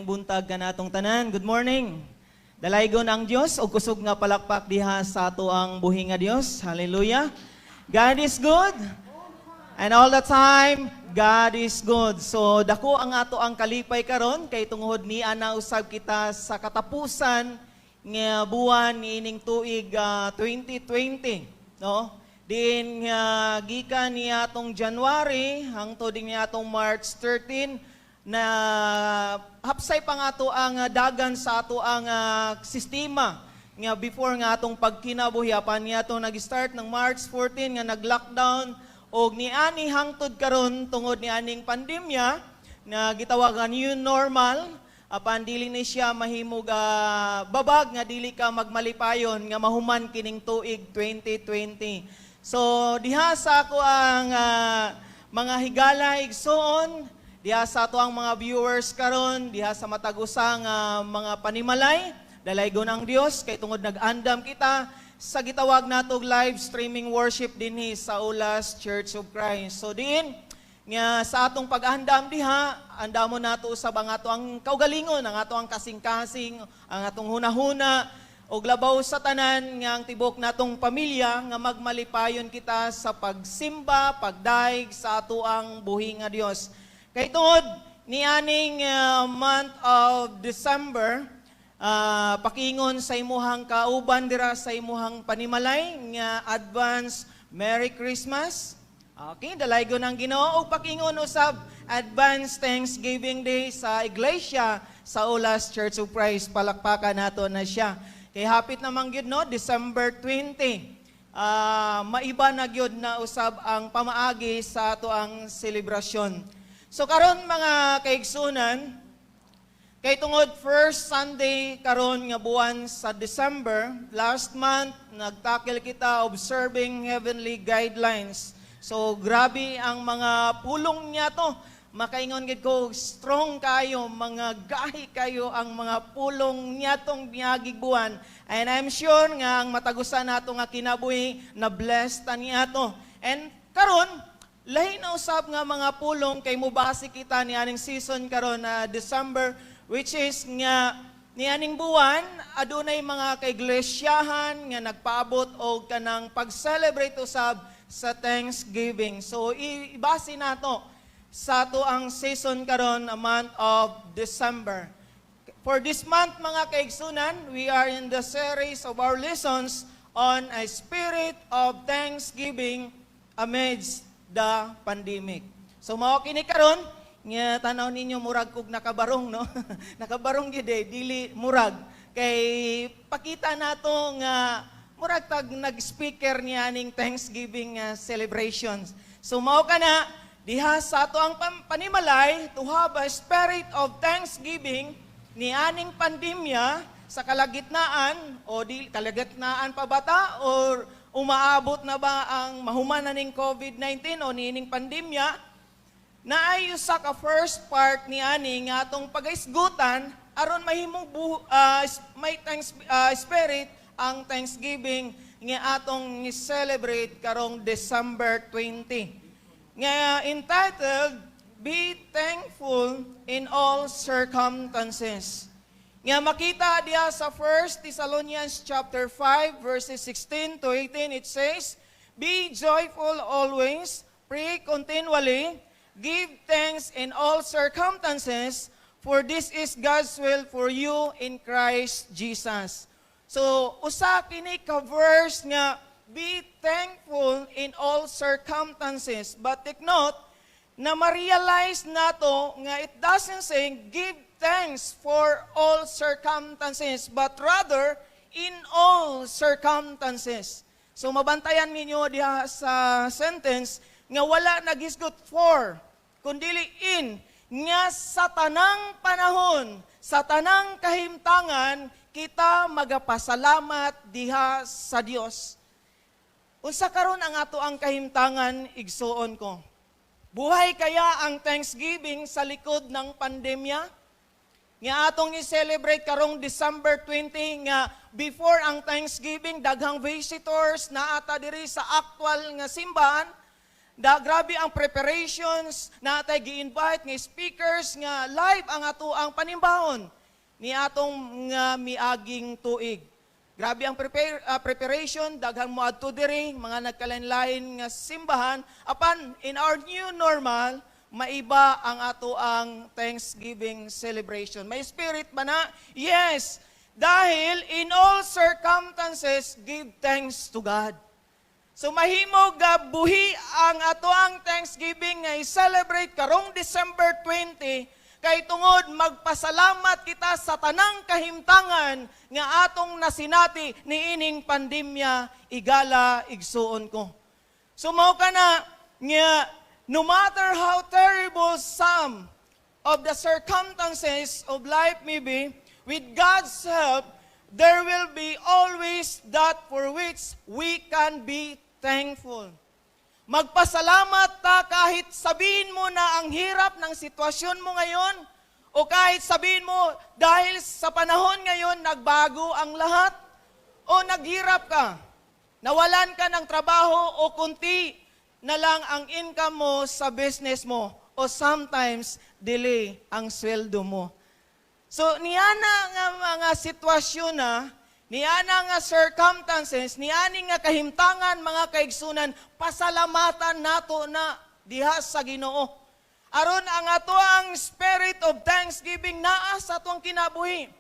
buntag kanatong tanan. Good morning. Dalaygon ang Dios og kusog nga palakpak diha sa ato ang buhi nga Dios. Hallelujah. God is good. And all the time, God is good. So dako ang ato ang kalipay karon kay tungod ni ana usab kita sa katapusan nga buwan niining tuig 2020, no? Din gikan niya atong January hangtod din niya atong March 13 na hapsay pa nga ato ang dagan sa ato ang sistema nga before nga atong pagkinabuhi apan niya atong nag-start ng March 14 nga nag-lockdown og niani hangtod karon tungod ni aning pandemya na gitawag nga new normal apan dili ni siya mahimog babag nga dili ka magmalipayon nga mahuman kining tuig 2020. So diha sa ako ang mga higala igsoon, diha sa ato ang mga viewers karon, diha sa matagusang mga panimalay, dalaygon ang Dios kay tungod nag-andam kita sa gitawag natog live streaming worship dinhi sa Ulas Church of Christ. So diin nga sa atong pag-andam diha, andamon nato usab ang ato ang kaugalingon, ang ato ang kasing-kasing, ang atong hunahuna og labaw sa tanan nga ang tibok natong pamilya nga magmalipayon kita sa pagsimba, pagdaig sa ato ang buhi nga Dios. Kay tungod ni aning month of December, pakingon sa imuhang kauban dira sa imuhang panimalay nga advance Merry Christmas. Okay, dalaygon ang Ginoo og pakingon usab advance Thanksgiving Day sa iglesia sa Ulas Church of Christ. Palakpakan nato na siya. Kay hapit namang gyud no, December 20. Maiba na gyud na usab ang pamaagi sa ato ang selebrasyon. So karon mga kaigsunan, kay tungod first Sunday karon nga buwan sa December, last month nagtakil kita observing heavenly guidelines. So grabe ang mga pulong niya to. Makaingon gid ko strong kayo, mga gahi kayo ang mga pulong niya tong biyagig buwan. And I'm sure nga ang matagusan nato nga kinabuhi na blessed niya to. And karon lahi na usab nga mga pulong kay mubasi kita ni aning season karon na December, which is nga ni aning buwan adunay mga kaiglesiyahan nga nagpaabot og kanang pag-celebrate usab sa Thanksgiving. So ibase nato sa to ang season karon a month of December. For this month mga kaigsunan, we are in the series of our lessons on a spirit of thanksgiving amidst the pandemic. So mao kini karon nga tanaw ninyo murag kog nakabarong no. Nakabarong gid dili murag kay pakita nato nga murag tag nag-speaker niya ning Thanksgiving celebrations. So mao kana diha sa ato ang panimalay to have a spirit of thanksgiving ni aning pandemya sa kalagitnaan o di kalagitnaan pa bata or umaabot na ba ang mahuman ning COVID-19 o niining pandemya, naay usa ka first part ni ani nga atong pagaisgutan aron mahimong may spirit ang Thanksgiving nga atong celebrate karong December 20. Nga entitled Be Thankful in All Circumstances. Nga makita diya sa 1 Thessalonians chapter 5 verses 16 to 18, it says, Be joyful always, pray continually, give thanks in all circumstances, for this is God's will for you in Christ Jesus. So, usa kini ka verse nga, be thankful in all circumstances. But take note, na ma-realize nato nga it doesn't say, give thanks for all circumstances, but rather, in all circumstances. So, mabantayan ninyo diha sa sentence, nga wala nagisgot for, kundili in, nga sa tanang panahon, sa tanang kahimtangan, kita magapasalamat diha sa Dios. Unsa karon ang ato ang kahimtangan igsuon ko? Buhay kaya ang Thanksgiving sa likod ng pandemya? Nga atong i-celebrate karong December 20 nga before ang Thanksgiving daghang visitors na ata diri sa actual nga simbahan grabe ang preparations, natay gi-invite nga speakers nga live ang ato ang panimbahon ni atong nga miaging tuig. Grabe ang preparation, daghang mo adto diri, mga nagkalain-lain nga simbahan, apan in our new normal, maiba ang ato ang Thanksgiving celebration. May spirit ba na? Yes! Dahil in all circumstances, give thanks to God. So mahimog buhi ang ato ang Thanksgiving nga i-celebrate karong December 20 kay tungod magpasalamat kita sa tanang kahimtangan nga atong nasinati niining pandemya igala igsuon ko. So mao kana nga no matter how terrible some of the circumstances of life may be, with God's help, there will be always that for which we can be thankful. Magpasalamat ta kahit sabihin mo na ang hirap ng sitwasyon mo ngayon o kahit sabihin mo dahil sa panahon ngayon nagbago ang lahat o naghirap ka, nawalan ka ng trabaho o kunti na lang ang income mo sa business mo o sometimes delay ang sweldo mo. So niyana nga mga sitwasyon na niana nga circumstances, niani nga kahimtangan mga kaigsunan, pasalamatan nato na diha sa Ginoo. Aron ang ato ang spirit of thanksgiving naa sa atong kinabuhi.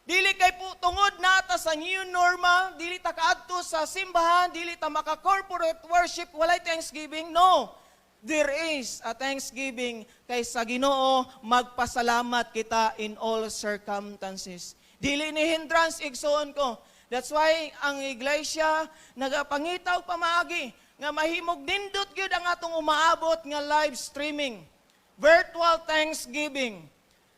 Dili kay po tungod nata sa new normal, dili ta kaadto sa simbahan, dili ta maka-corporate worship, walay thanksgiving. No. There is a thanksgiving kay sa Ginoo, magpasalamat kita in all circumstances. Dili ni hindrance igsoon ko. That's why ang iglesia nagapangitaw pamaagi nga mahimog nindot gyud ang atong umaabot nga live streaming. Virtual thanksgiving.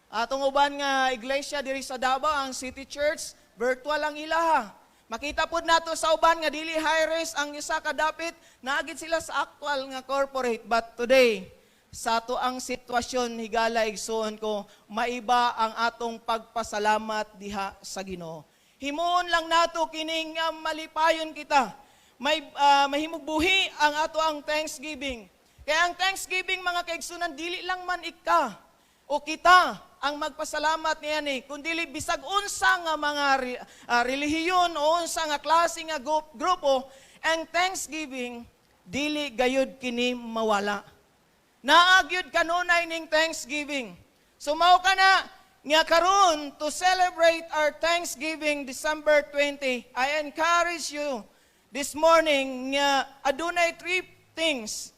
Atong uban nga iglesia diri sa Davao, ang City Church, virtual ang ilaha. Makita pod nato sa uban nga dili high risk ang isa ka dapit, naagid sila sa actual nga corporate, but today sa ato ang sitwasyon higala igsuon ko, maiba ang atong pagpasalamat diha sa Ginoo. Himuon lang nato kining malipayon kita. May mahimog buhi ang ato ang Thanksgiving. Kaya ang Thanksgiving mga kaigsunan dili lang man ika o kita ang magpasalamat niyan kundi bisag unsa nga mga relihiyon o unsa nga klase nga grupo, ang Thanksgiving dili gayud kini mawala. Naagyod kanunay ning Thanksgiving. So mao kana nga karon to celebrate our Thanksgiving December 20, I encourage you this morning nga adunay 3 things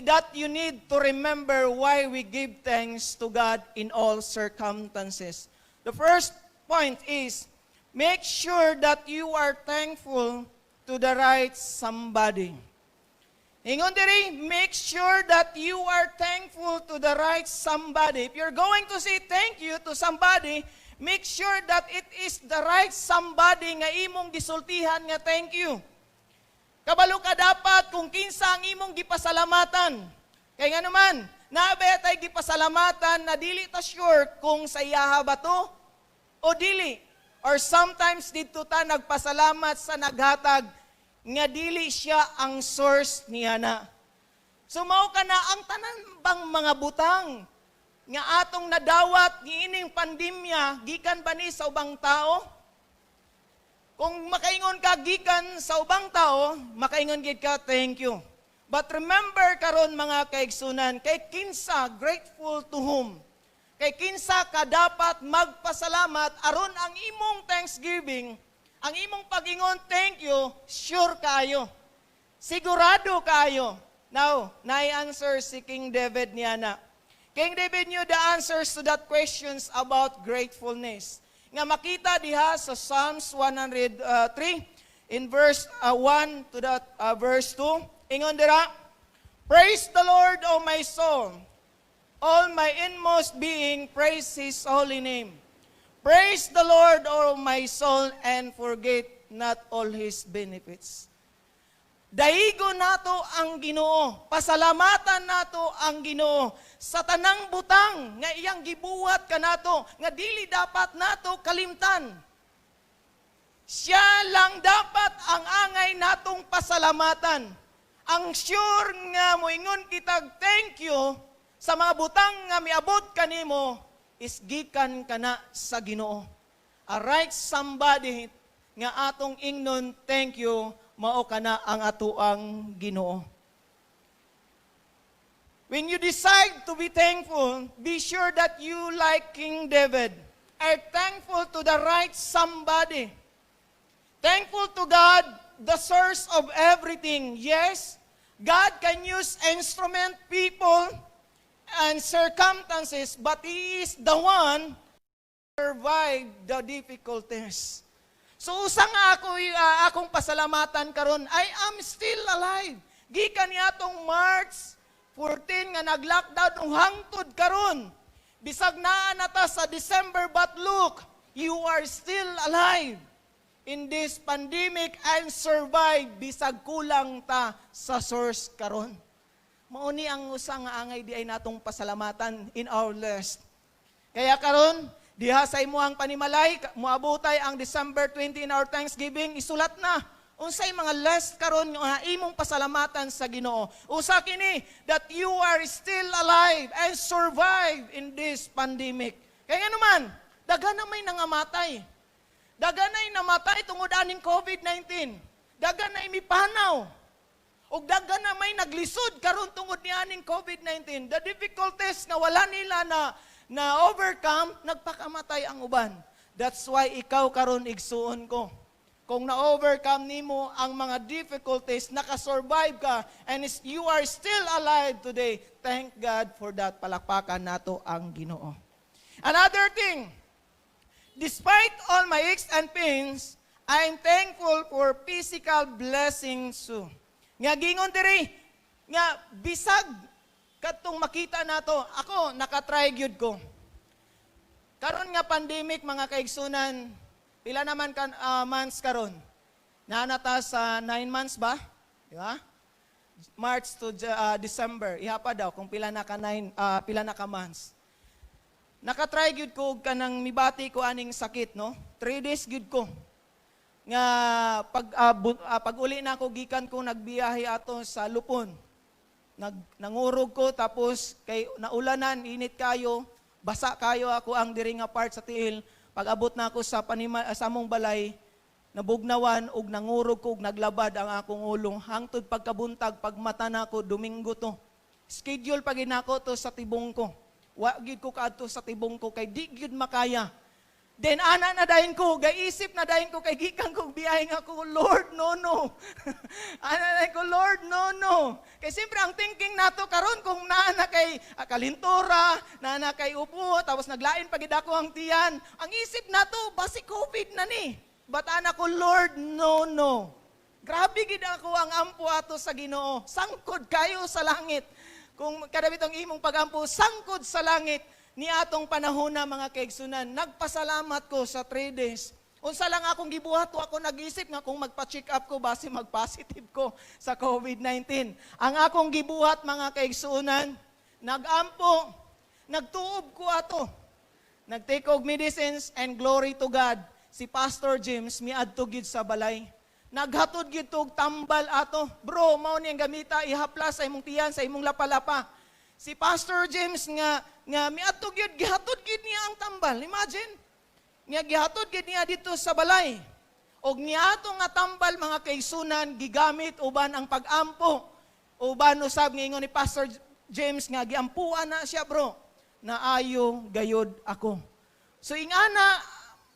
that you need to remember why we give thanks to God in all circumstances. The first point is make sure that you are thankful to the right somebody. Ingon diri, make sure that you are thankful to the right somebody. If you're going to say thank you to somebody, make sure that it is the right somebody nga imong gisultihan nga thank you. Kabalo ka dapat kung kinsa ang imong gipasalamatan. Kaya nga naman, naabay tay gipasalamatan na dili ta sure kung sa iyaha ba to o dili. Or sometimes dito ta nagpasalamat sa naghatag nga dili siya ang source niya na. So mao ka na ang tanan bang mga butang nga atong nadawat giining pandemya gikan ba ni sa ubang tao? Kung makaingon ka gikan sa ubang tao, makaingon gid ka thank you. But remember karon mga kaigsunan, kay kinsa grateful to whom? Kay kinsa ka dapat magpasalamat aron ang imong thanksgiving, ang imong pagingon thank you, sure kayo. Sigurado kayo. Now, na-answer si King David niya na. King David knew the answers to that questions about gratefulness. Nga makita diha sa Psalms 103 in verse 1 to that verse 2. Ingon dira, praise the Lord, O my soul. All my inmost being, praise His holy name. Praise the Lord, O my soul, and forget not all His benefits. Daigo nato ang Ginoo, pasalamatan nato ang Ginoo sa tanang butang nga iyang gibuhat kanato nga dili dapat nato kalimtan. Siya lang dapat ang angay natong pasalamatan. ang sure nga moingon kitag thank you sa mga butang nga miabot kanimo is gikan kana sa Ginoo. Alright, somebody nga atong ingnon thank you mao kana ang atuang Ginoo. When you decide to be thankful, be sure that you, like King David, are thankful to the right somebody. Thankful to God, the source of everything. Yes, God can use instrument, people, and circumstances, but He is the one who survived the difficulties. So usa nga akong pasalamatan karon, I am still alive. Gikan niatong March 14 nga nag-lockdown ug hangtod karon. Bisag naa na ta sa December, but look, you are still alive in this pandemic and survive bisag kulang ta sa source karon. Mao ni ang usa nga angay di ay natong pasalamatan in our list. Kaya karon diha sa imuhang panimalay moabotay ang December 20 in our Thanksgiving, isulat na unsay mga list karon nga imong pasalamatan sa Ginoo. Usa kini that you are still alive and survive in this pandemic. Kaya nga naman, daghan na may nangamatay. Daghan na namatay tungod aning COVID-19. Daghan na mipanaw. Ug daghan na may naglisod karon tungod ni aning COVID-19. The difficulties nga wala nila na overcome, nagpakamatay ang uban. That's why ikaw karon igsuon ko. Kung na-overcome nimo ang mga difficulties, nakasurvive ka, and you are still alive today, thank God for that. Palakpakan nato ang Ginoo. Another thing, despite all my aches and pains, I am thankful for physical blessings too. Nga gingon diri, nga bisag katong makita nato, ako nakatry gyud ko. Karon nga pandemic mga kaigsunan, pila naman months karon? Nanata sa 9 months ba? Di ba? March to December. Ihapa daw kung pila na ka months. Nakatry gyud ko kanang mibati ko aning sakit, no? 3 days gyud ko. Nga pag uli na ako gikan ko nagbiyahe ato sa Lupon. Nangurog ko tapos kay naulanan, init kayo, basa kayo ako ang diri nga part sa tiil. Pag abot na ako sa among balay, nabugnawan ug nangurog ko ug naglabad ang akong ulong hangtod pagkabuntag pagmata nako Domingo to. Schedule pag inako to sa tibong ko. Wa gid ko kaadto sa tibong ko kay di gid makaya. Then ana na dayon ko, gaisip na dayon ko kay gikan ko biyahe nga ko, Lord, no. Ana na ko, Lord, no. Kay siyempre ang thinking nato karon kung naa na kay kalintura, naa na kay upo, tapos naglain pagid ako ang tiyan. Ang isip nato, basi COVID na ni. But ana ko, Lord, no. Grabe gid ako ang ampo ato sa Ginoo. Sangkod kayo sa langit. Kung kadabit ang imong pagampo, sangkod sa langit. Ni atong panahon na mga kaigsunan, nagpasalamat ko sa 3 days. Unsa lang akong gibuhat, ako nag-isip nga kung magpa-check up ko, base mag-positive ko sa COVID-19. Ang akong gibuhat mga kaigsunan, nag-ampo, nagtuob ko ato. Nag-take og medicines and glory to God. Si Pastor James, miadto gid sa balay. Naghatod gid og tambal ato. Bro, mao ni ang gamita, ihaplas sa imong tiyan, sa imong lapalapa. Si Pastor James nga miadto gyud gihatod gyud niya ang tambal. Imagine. Nga gihatod gyud niya dito sa balay. Og niadto nga tambal mga kaigsunan gigamit uban ang pag-ampo. Uban usab ngingon ni Pastor James nga giampuan na siya, bro. Naayo gayud ako. So ingana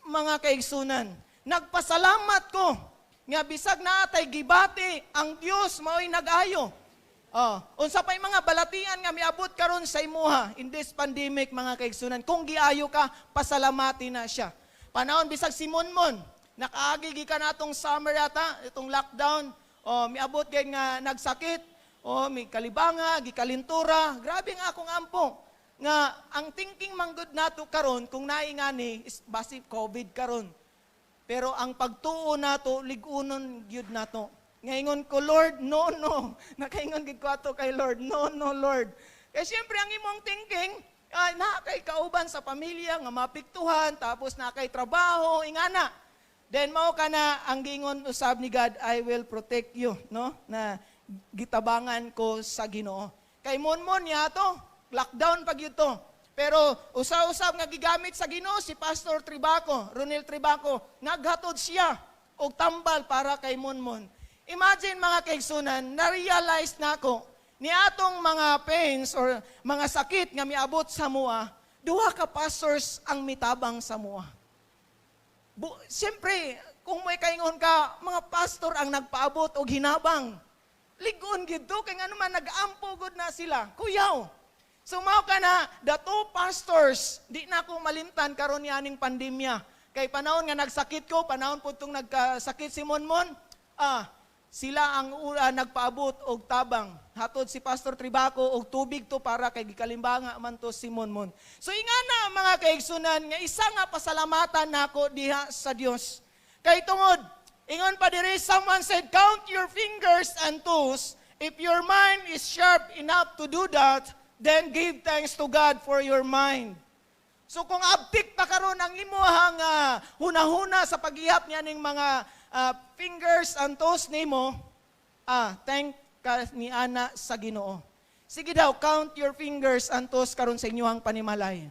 mga kaigsunan, nagpasalamat ko nga bisag naatay gibati ang Dios mao'y nag-ayo. Unsa pa'y mga balatian nga miabot karon sa imuha in this pandemic mga kaigsunan. Kung giayo ka, pasalamati na siya. Panahon bisag si Monmon, nakaagi gikan atong summer yata, itong lockdown, miabot gay nga nagsakit, may kalibanga, gikalintura, grabe nga akong ampo. Nga ang thinking manggod nato karon kung naingani is basi COVID karon. Pero ang pagtuo nato ligunon gyud nato. Ngayon ko, Lord, no. Nakaingon gid ko ato kay Lord, no, Lord. Kaya siyempre ang imong thinking, na kay kauban sa pamilya, nga mapiktuhan, tapos na kay trabaho, ingana. Then mao ka na ang gingon usab ni God, I will protect you, no? Na gitabangan ko sa Ginoo. Kay monmon niya to, lockdown pag ito. Pero usa-usab nga gigamit sa Ginoo si Pastor Tribaco, Ronel Tribaco, naghatod siya og tambal para kay monmon. Imagine mga kaigsunan, na-realize nako ni atong mga pains or mga sakit nga miabot sa mua, duha ka pastors ang mitabang sa mua. Siyempre, kung may kaingon ka, mga pastor ang nagpaabot o hinabang. Ligon gito, kaya nga naman nag-ampo good na sila. Kuyaw. So mao ka na, the two pastors, di na ako malimtan karon yaning pandemya. Kay panahon nga nagsakit ko, panahon po itong nagkasakit si Monmon, sila ang nagpaabot og tabang. Hatod si Pastor Tribaco og tubig to para kay gikalimbanga man to si Monmon. So ingana mga kaigsunan nga isa nga pasalamatan nako diha sa Dios. Kay tungod, ingon pa diri, someone said, count your fingers and toes. If your mind is sharp enough to do that, then give thanks to God for your mind. So kung abtik pa karon ang imuhang hunahuna sa paghihap niya ning mga fingers and toes nimo, thank ka ni ana sa Ginoo. Sige daw, count your fingers and toes karon sa inyong panimalay.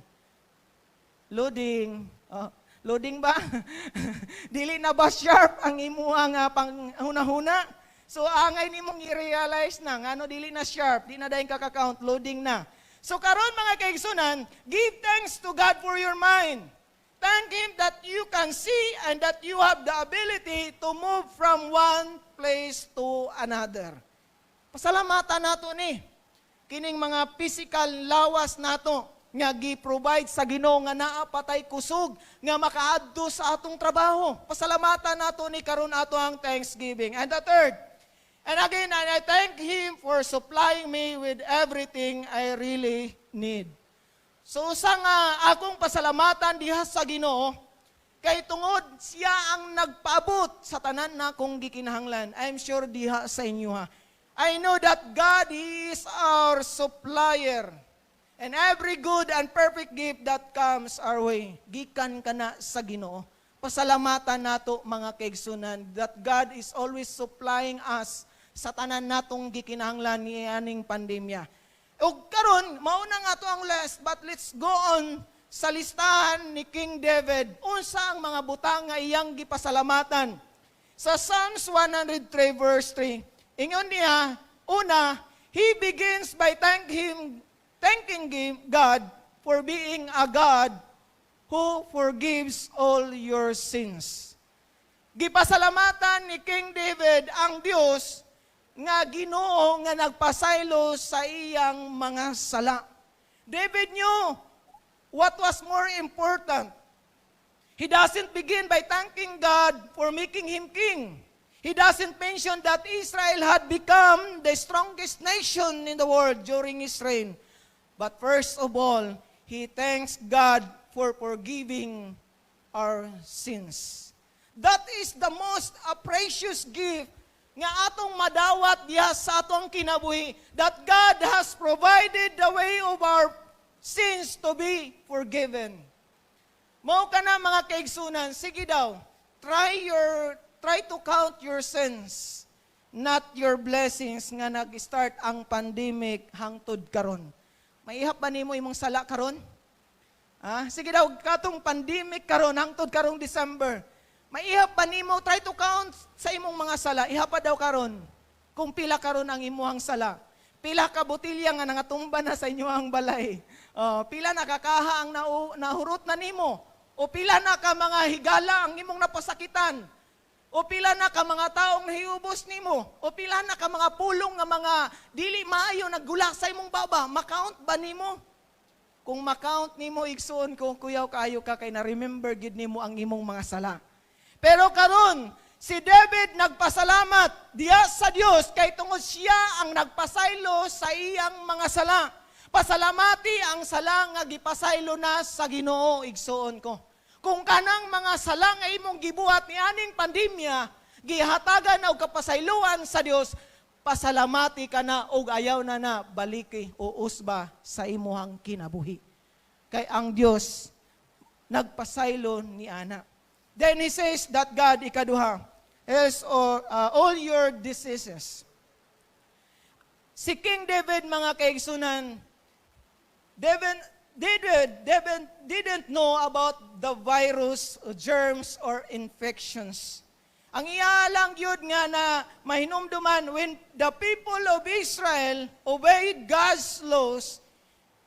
Loading. Loading ba? Dili na ba sharp ang imuhang panghunahuna? So angay nimong i-realize na ngano dili na sharp, di na dayon ka-count, loading na. So karon mga kaigsunan, give thanks to God for your mind. Thank Him that you can see and that you have the ability to move from one place to another. Pasalamatan nato ni kining mga physical lawas nato nga gi-provide sa Ginoo nga naa patay kusog nga makaadto sa atong trabaho. Pasalamatan nato ni karon ato ang thanksgiving. And the third, and again, and I thank Him for supplying me with everything I really need. So sa nga akong pasalamatan diha sa Ginoo, kay tungod siya ang nagpaabot sa tanan na kong gikinahanglan. I'm sure diha sa inyo ha. I know that God is our supplier. And every good and perfect gift that comes our way, gikan kana sa Ginoo. Pasalamatan nato mga kaigsunan that God is always supplying us sa tanan natong gikinahanglan ni aning pandemya. O karon, mauna nga to ang last, but let's go on sa listahan ni King David. Unsa ang mga butang nga iyang gipasalamatan? Sa Psalms 103 verse 3, ingon niya, una, he begins by thanking God for being a God who forgives all your sins. Gipasalamatan ni King David ang Dios nga Ginoo nga nagpasaylo sa iyang mga sala. David knew what was more important. He doesn't begin by thanking God for making him king. He doesn't mention that Israel had become the strongest nation in the world during his reign. But first of all, he thanks God for forgiving our sins. That is the most precious gift nga atong madawat diha sa atong kinabuhi, that God has provided the way of our sins to be forgiven. Mao kana mga kaigsunan, sige daw, try to count your sins, not your blessings nga nag-start ang pandemic hangtod karon. Maihap ba nimo imong sala karon? Sige daw, katong pandemic karon hangtod karong December. Maihap ba nimo, try to count sa imong mga sala. Ihapa daw karon kung pila karon ang imuhang sala. Pila ka botilya nga nangatumba na sa inyong balay. Pila na kakaha ang nahurot na nimo. O pila na ka mga higala ang imong napasakitan. O pila na ka mga taong nahiubos nimo. O pila na ka mga pulong nga mga dili maayo naggula sa imong baba. Makount ba nimo? Kung makount nimo, igsoon kung kuyaw kaayo ka kay na-remember gid nimo ang imong mga sala. Pero karon, si David nagpasalamat diya sa Dios kay tungod siya ang nagpasaylo sa iyang mga sala. Pasalamati ang sala nga gipasaylo na sa Ginoo, igsoon ko. Kung kanang mga sala nga imong gibuhat ni aning pandemya, gihatagan og kapasayloan sa Dios, pasalamati ka na og ayaw na baliki o usba sa imuhang kinabuhi. Kay ang Dios nagpasaylo ni ana. Then he says that God, ikaduha, is all your diseases. Si King David, mga kaigsunan, David didn't know about the virus, germs, or infections. Ang iya lang yun nga na mahinumduman, when the people of Israel obeyed God's laws,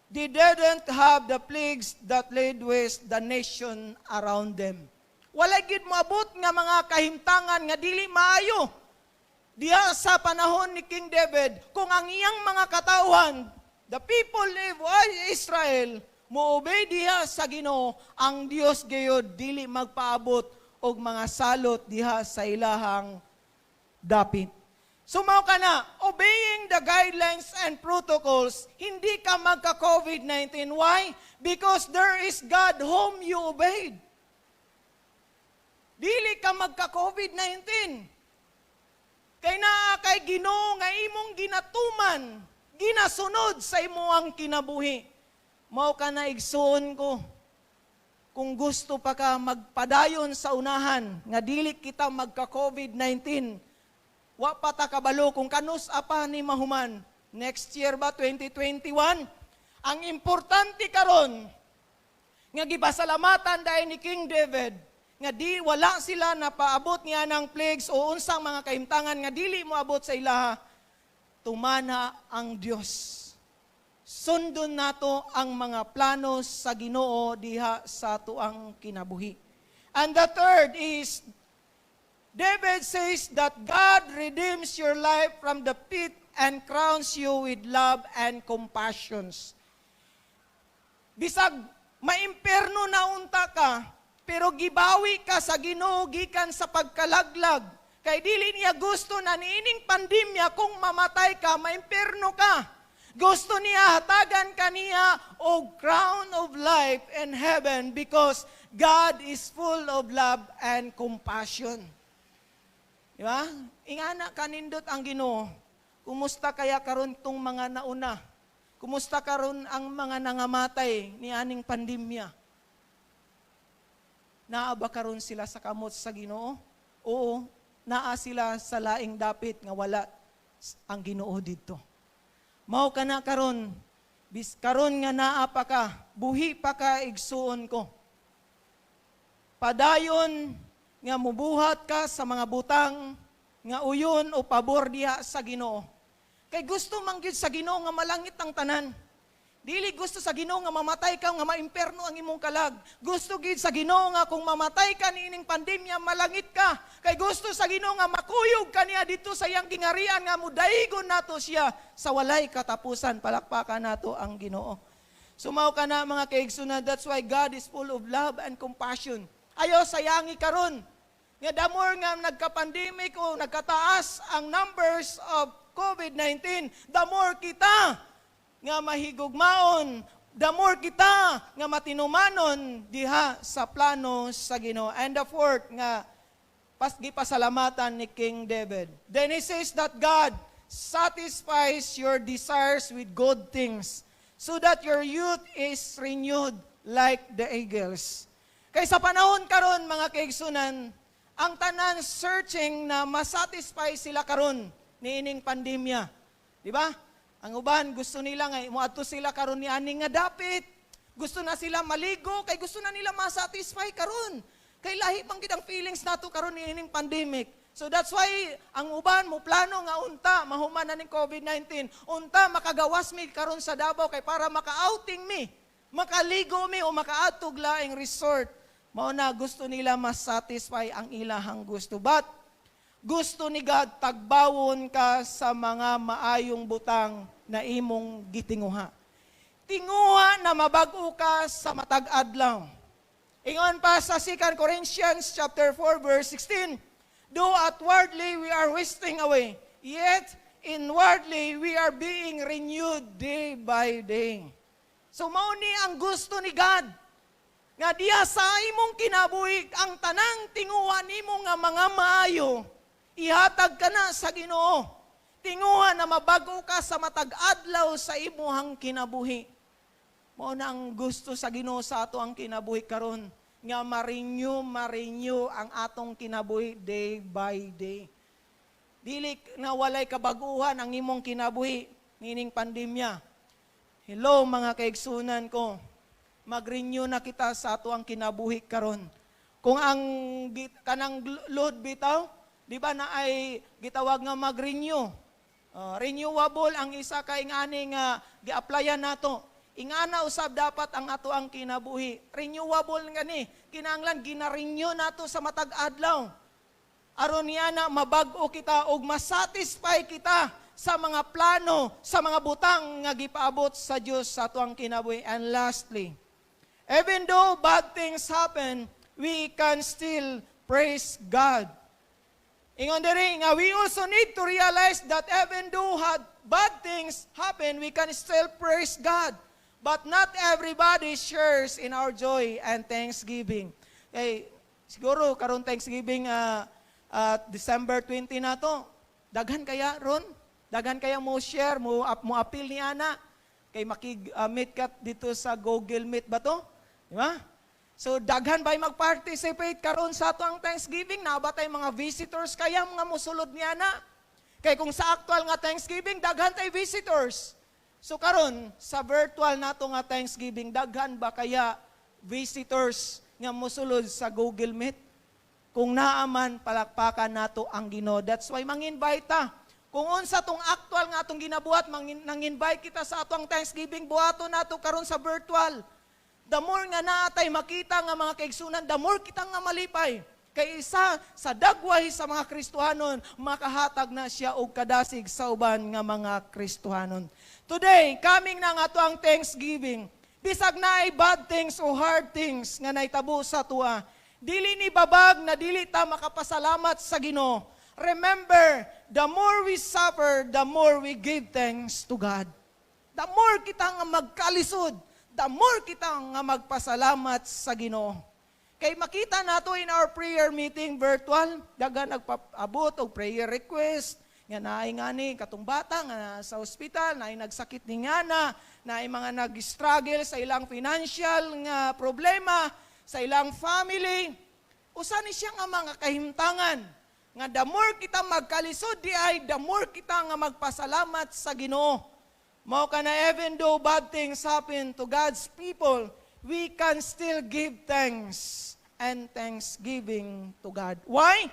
they didn't have the plagues that laid waste the nation around them. Walay gid moabot nga mga kahimtangan nga dili maayo diha sa panahon ni King David, kung ang iyang mga katauhan, the people of Israel, moobey diha sa Ginoo, ang Dios gayud dili magpaabot og mga salot diha sa ilahang dapit. Sumaw ka na, obeying the guidelines and protocols, hindi ka magka-COVID-19. Why? Because there is God whom you obeyed. Dili ka magka-COVID-19. Kay naa kay Ginoo nga imong ginatuman, ginasunod sa imuang kinabuhi. Mao ka na igsuon ko. Kung gusto pa ka magpadayon sa unahan, nga dili kita magka-COVID-19, wa pa ta kabalo kung kanus apa ni mahuman. Next year ba, 2021? Ang importante karon nga gipasalamatan dahil ni King David, nga di wala sila napaabot niya ng plagues o unsang mga kahimtangan nga dili mo abot sa ilaha, tumana ang Dios. Sundon nato ang mga plano sa Ginoo diha sa tuang kinabuhi. And the third is, David says that God redeems your life from the pit and crowns you with love and compassions. Bisag maimperno na unta ka, pero gibawi ka sa Ginoo gikan sa pagkalaglag. Kay dili niya gusto na niining pandemya kung mamatay ka, maimperno ka. Gusto niya hatagan kaniya o crown of life in heaven because God is full of love and compassion. Diba? Ingana kanindot ang Ginoo. Kumusta kaya karon tong mga nauna? Kumusta karon ang mga nangamatay ni aning pandemya? Naa ba karon sila sa kamot sa Ginoo? Oo, naa sila sa laing dapit nga wala ang Ginoo didto. Mao ka na karon, karon nga naa pa ka, buhi pa ka igsuon ko. Padayon nga mubuhat ka sa mga butang nga uyon o pabor diha sa Ginoo. Kay gusto man gyud sa Ginoo nga malangit ang tanan. Dili gusto sa Ginoo nga mamatay ka nga maimperno ang imong kalag. Gusto gid sa Ginoo nga kung mamatay ka niining pandemya malangit ka. Kay gusto sa Ginoo nga makuyog ka niya dito sa iyang gingarian nga mudaigon nato siya sa walay katapusan. Palakpakan nato ang Ginoo. Sumaw ka na mga kaigsunan, that's why God is full of love and compassion. Ayo sayangi karon nga damor nga nagka-pandemic o nagkataas ang numbers of COVID-19, damor kita nga mahigugmaon, the more kita nga matinumanon diha sa plano sa Ginoo. And the fourth nga gipasalamatan ni King David. Then he says that God satisfies your desires with good things so that your youth is renewed like the eagles. Kay sa panahon karon mga kaigsunan, ang tanan searching na masatisfy sila karon niining pandemya. Di ba? Ang uban, gusto nila nga, muadto sila karon ni aning nga dapit. Gusto na sila maligo, kay gusto na nila masatisfy karon. Kay lahi pang gid ang feelings nato karon ni ining pandemic. So that's why, ang uban mo plano nga unta, mahuman na ning COVID-19, unta makagawas mi karon sa Davao, kay para maka-outing mi, makaligo mi o makaatog laing resort. Mao na gusto nila masatisfy ang ilahang gusto. But, gusto ni God, tagbawon ka sa mga maayong butang na imong gitinguha. Tinguha na mabago ka sa matag adlaw. Ingon pa sa 2 Corinthians chapter 4 verse 16, though outwardly we are wasting away, yet inwardly we are being renewed day by day. So mao ni ang gusto ni God, nga diya sa imong kinabuhi ang tanang tinguha nimo nga mga maayo, ihatag ka na sa Ginoo. Tinguha na mabago ka sa matag adlaw sa imuhang kinabuhi. Mao na ang gusto sa Ginoo sa ato ang kinabuhi karon, nga ma-renew ang atong kinabuhi day by day. Dili na walay kabaguhan ang imong kinabuhi. nining pandemya. Hello mga kaigsunan ko, mag-renew na kita sa ato ang kinabuhi karon. Kung ang kanang load bitaw, di ba na ay gitawag nga mag-renew. Renewable ang isa ka ingani nga gi-applyan nato. Ingana usab dapat ang ato ang kinabuhi. Renewable nga ni, kinahanglan gina-renew nato sa matag adlaw. Aron niya na mabag-o kita og masatisfy kita sa mga plano, sa mga butang nga gipaabot sa Dios sa ato ang kinabuhi. And lastly, even though bad things happen, we can still praise God. Ingon diri nga we also need to realize that even though bad things happen, we can still praise God. But not everybody shares in our joy and thanksgiving. Siguro karon Thanksgiving December 20 na to. Daghan kaya ron? Daghan kaya mo share, mo appeal ni ana kay makig-meet ka dito sa Google Meet ba to? Di ba? So, daghan ba'y mag-participate karon sa ato ang Thanksgiving? Nabatay mga visitors kaya mga musulod niya na. Kaya kung sa actual nga Thanksgiving, daghan tay visitors. So, karon sa virtual nato nga Thanksgiving, daghan ba kaya visitors nga musulod sa Google Meet? Kung naaman, palakpakan nato ang Ginoo. That's why mang-invite ta. Kung unsa tong actual nga atong ginabuhat, nang-invite kita sa ato ang Thanksgiving, buhato nato karon sa virtual. The more nga naatay makita nga mga kaigsunan, the more kita nga malipay. Kay isa sa dagway sa mga Kristohanon, makahatag na siya og kadasig sa uban nga mga Kristohanon. Today, coming na nga to ang Thanksgiving, bisag na ay bad things o hard things nga naitabo sa tuwa, dili ni babag na dili ta makapasalamat sa Ginoo. Remember, the more we suffer, the more we give thanks to God. The more kita nga magkalisod, the more kita nga magpasalamat sa Ginoo. Kay makita nato in our prayer meeting virtual, daga nagpaabot og prayer request, nga naay ngani katong bata nga sa ospital, naay nagsakit ni ngana, naay mga nag-struggle sa ilang financial nga problema, sa ilang family. Usa ni siya nga mga kahimtangan, nga the more kita magkalisod di ay, the more kita nga magpasalamat sa Ginoo. Mao kana even though bad things happen to God's people, we can still give thanks and thanksgiving to God. Why?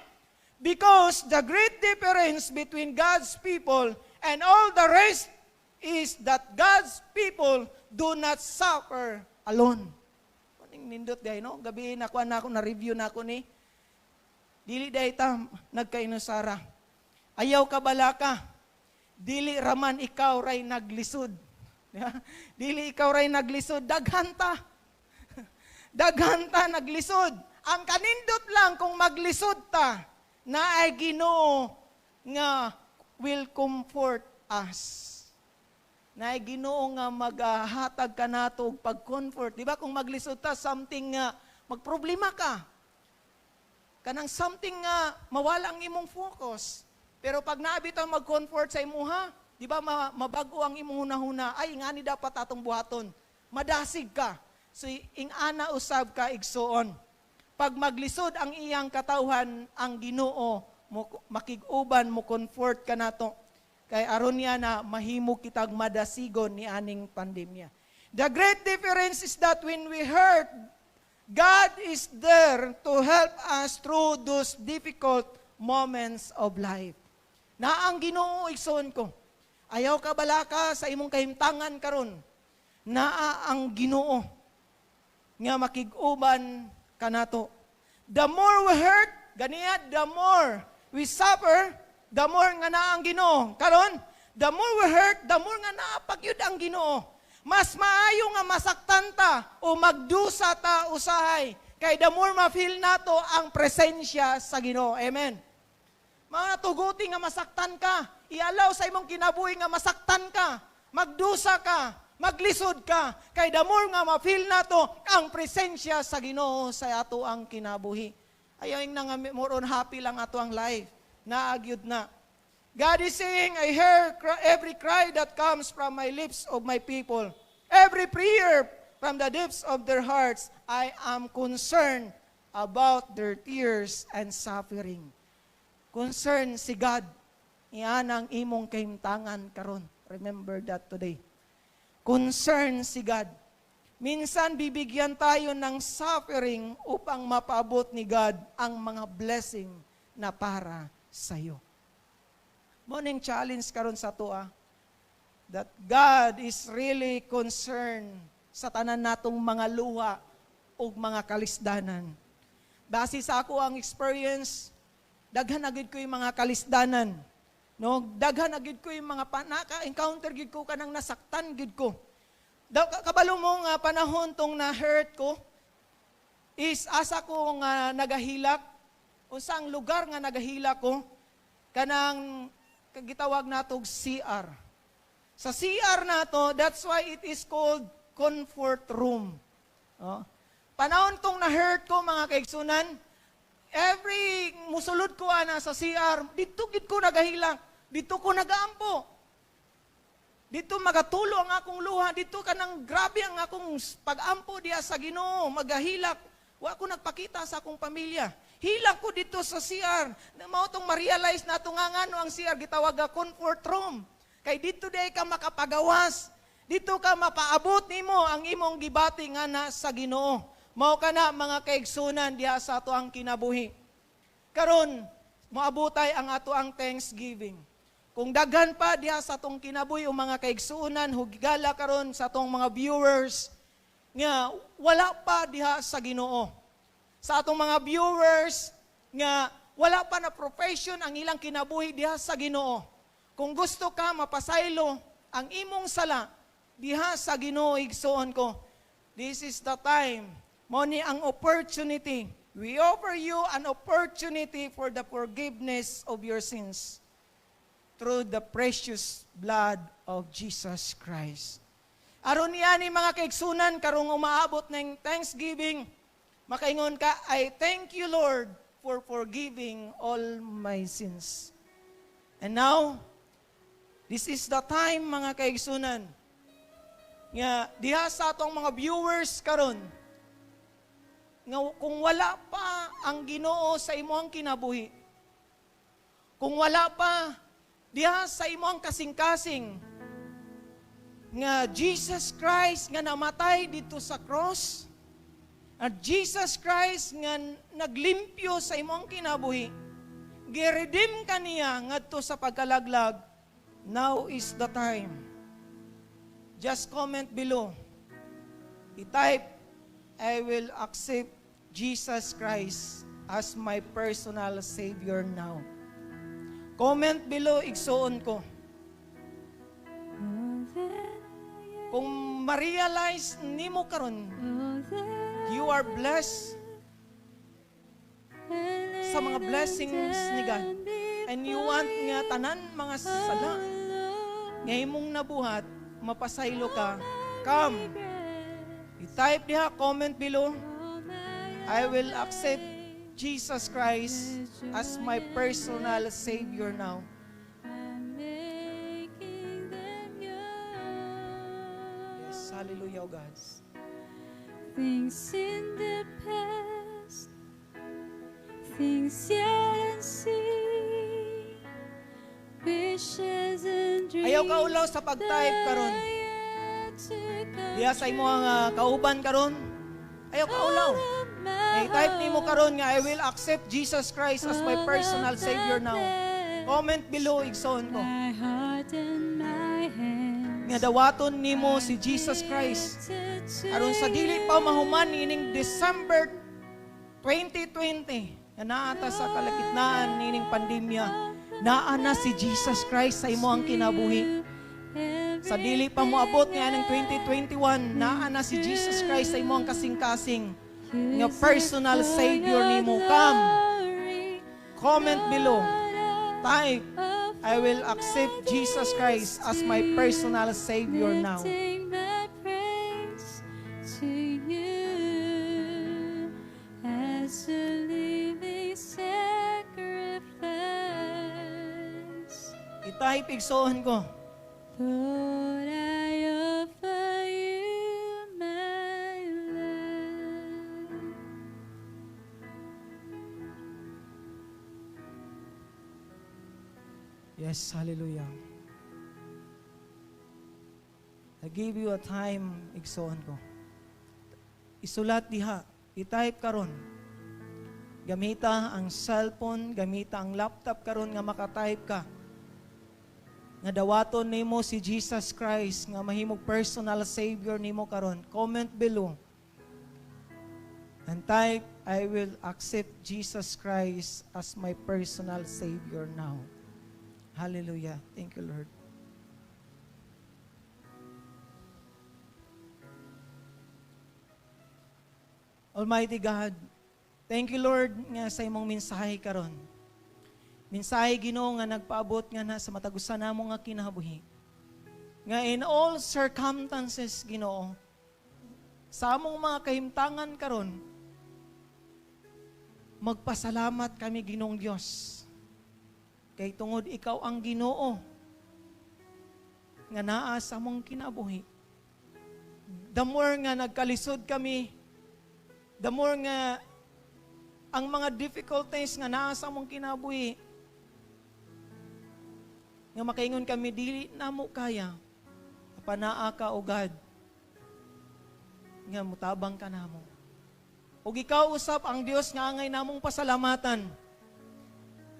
Because the great difference between God's people and all the rest is that God's people do not suffer alone. Kuning nindot day no, gabi na ko na review na ko ni. Dili day ta nagkainusara. Ayaw ka balaka. Dili raman ikaw ray naglisod. Dili ikaw ray naglisod, daghanta. Daghanta naglisod. Ang kanindot lang kung maglisod ta, na ay Ginoo nga will comfort us. Na ay Ginoo nga maghatag ka nato og pag-comfort. Di ba kung maglisod ta, something nga magproblema ka. Kanang something nga mawala ang imong focus. Pero pag naabit ang mag-comfort sa imuha, di ba mabago ang imong hunahuna, ay ingani dapat atong buhaton. Madasig ka. So ingana usab ka igsuon. Pag maglisod ang iyang katawhan, ang Ginoo makig-uban mo comfort ka nato. Kay aron niya na mahimo kitag madasigon ni aning pandemya. The great difference is that when we hurt, God is there to help us through those difficult moments of life. Na ang Ginoo igsoon ko. Ayaw ka balaka sa imong kahimtangan karon. Naa ang Ginoo nga makig-uban kanato. The more we hurt, ganiya, the more we suffer, the more nga naa ang Ginoo. Karon, the more we hurt, the more nga naapagyud ang Ginoo. Mas maayo nga masaktan ta o magdusa ta usahay. Kay the more ma-feel nato ang presensya sa Ginoo. Amen. Mga tuguti nga masaktan ka, ialaw sa imong kinabuhi nga masaktan ka, magdusa ka, maglisod ka, kay the more nga ma-feel nato ang presensya sa Ginoo sa ato ang kinabuhi. Ayaw na nga more on happy lang ato ang life. Naagyud na. God is saying, I hear every cry that comes from my lips of my people. Every prayer from the depths of their hearts. I am concerned about their tears and suffering. Concern si God. Iyan ang imong kahimtangan karon. Remember that today. Concern si God. Minsan bibigyan tayo ng suffering upang mapaabot ni God ang mga blessing na para sa iyo. Morning challenge karon sa tuwa that God is really concerned sa tanan natong mga luha o mga kalisdanan. Base sa ako ang experience, daghan na gid ko yung mga kalisdanan. No, daghan na gid ko yung mga naka-encounter gid ko kanang nasaktan gid ko. Kabalo mo nga panahon tong na-hurt ko is asa ko nga nagahilak unsang lugar nga nagahilak ko kanang gitawag natog CR. Sa CR nato, that's why it is called comfort room. Oh. Panahon tong na-hurt ko mga kaigsunan, every musulod ko ana sa CR, dito gid ko nagahilak, dito ko nagaampo. Dito magatulo ang akong luha, dito kanang grabe ang akong pag-ampo diya sa Ginoo, magahilak. Wa ko nagpakita sa akong pamilya. Hilak ko dito sa CR. Mao tong ma-realize na ito nga ngano ang CR gitawag nga comfort room. Kay dito day ka makapagawas. Dito ka mapaabot nimo ang imong gibati nga na sa Ginoo. Mao kana mga kaigsunan diha sa ato ang kinabuhi. Karon moabotay ang ato ang Thanksgiving. Kung daghan pa diha sa atong kinabuhi o mga kaigsunan, hugigala karon sa atong mga viewers nga wala pa diha sa Ginoo. Sa atong mga viewers nga wala pa na profession ang ilang kinabuhi diha sa Ginoo. Kung gusto ka mapasaylo ang imong sala diha sa Ginoo, igsuon ko, this is the time, mo ni ang opportunity. We offer you an opportunity for the forgiveness of your sins through the precious blood of Jesus Christ. Aron niya ni mga kaigsunan, karong umaabot ng Thanksgiving, makaingon ka, I thank you, Lord, for forgiving all my sins. And now, this is the time, mga kaigsunan, nga diha sa atong mga viewers karon, nga kung wala pa ang Ginoo sa imong kinabuhi, kung wala pa diha sa imong kasing-kasing nga Jesus Christ nga namatay dito sa cross, at Jesus Christ nga naglimpyo sa imong kinabuhi, giredeem ka niya ngadto sa pagkalaglag, now is the time. Just comment below. I-type, I will accept Jesus Christ as my personal Savior now. Comment below, igsuon ko. Kung ma-realize nimo karon, you are blessed sa mga blessings ni God. And you want nga tanan mga sala nga imong nabuhat, mapasaylo ka, come. I-type diha, comment below, I will accept Jesus Christ as my personal Savior now. Yes, hallelujah, God. Things in the past, things yet unseen, wishes and dreams. Ayaw ka ulaw sa pag-type karon. Diya sa imo ang kauban karon. Ayaw ka ulaw. I-type nimo karon nga I will accept Jesus Christ as my personal Savior now. Comment below, igsoon ko. My heart and my hands Nga dawaton nimo si Jesus Christ. Aron sa dili pa mahuman ining December 2020 nga naata sa kalagitnaan nining pandemya, naa na si Jesus Christ sa imo ang kinabuhi. Sa dili pa moabot nga ng 2021, naa na si Jesus Christ sa imo ang kasing-kasing nga personal Savior nimo. Come. Comment below. Type, I will accept Jesus Christ as my personal Savior now. Lifting my praise to you as a living sacrifice. I-type, igsoon ko. Lord, I offer you my life. Yes, hallelujah. I give you a time, igsoon ko. Isulat diha, i-type karon. Gamita ang cellphone, gamita ang laptop karon nga maka-type ka. Nga dawaton nimo si Jesus Christ nga mahimong personal savior nimo karon. Comment below. And type, I will accept Jesus Christ as my personal savior now. Hallelujah. Thank you, Lord. Almighty God, thank you Lord nga sa imong mensahe karon. Mensahe Ginoo nga nagpaabot nga na sa matagusan namo nga kinabuhi. Nga in all circumstances Ginoo, sa among mga kahimtangan karon, magpasalamat kami Ginoong Dios. Kay tungod ikaw ang Ginoo nga naa sa among kinabuhi. The more nga nagkalisod kami, the more nga ang mga difficulties nga naa sa among kinabuhi, nga makaingon kami, dili namo kaya, panaa ka o God, nga mutabang ka namo. O ikaw usap ang Dios nga angay namong pasalamatan.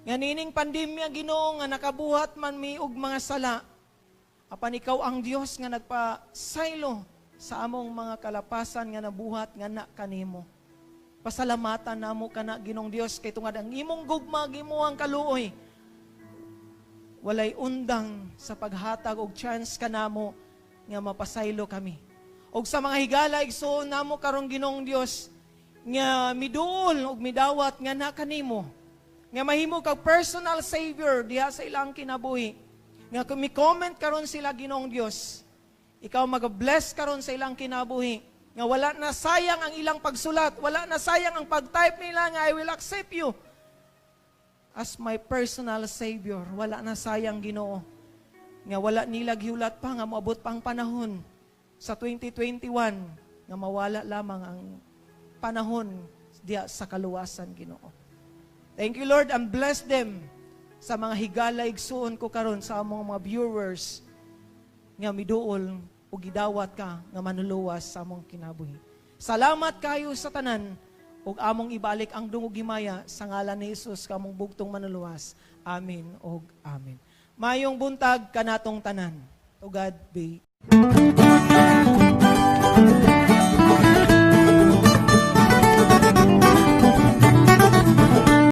Nga nining pandemya Ginoo nga nakabuhat man mi og mga sala, apan ikaw ang Dios nga nagpasaylo sa among mga kalapasan nga nabuhat nga na kanimo. Pasalamatan namo kana Ginoong Dios kay tungod ang imong gugma gimuang kaluoy. Walay undang sa paghatag og chance kanamo nga mapasaylo kami. Og sa mga higala igsoon namo karong Ginoong Dios nga miduol og midawat nga na kanimo. Nga mahimo kag personal savior diha sa ilang kinabuhi. Nga kung mi-comment karon sila Ginoong Dios, ikaw mag-bless karon sa ilang kinabuhi. Nga wala na sayang ang ilang pagsulat, wala na sayang ang pag-type nila nga I will accept you as my personal savior. Wala na sayang Ginoo. Nga wala nila gihulat pa nga moabot pang panahon sa 2021 nga mawala lamang ang panahon diya sa kaluwasan Ginoo. Thank you Lord, and bless them sa mga higala igsuon ko karon sa among mga viewers nga miduol o gidawat ka nga manuluwas sa among kinabuhi. Salamat kayo sa tanan ug among ibalik ang dungog himaya sa ngalan ni Hesus kamong bugtong manuluwas. Amen ug amen. Mayong buntag kanatong tanan. To God be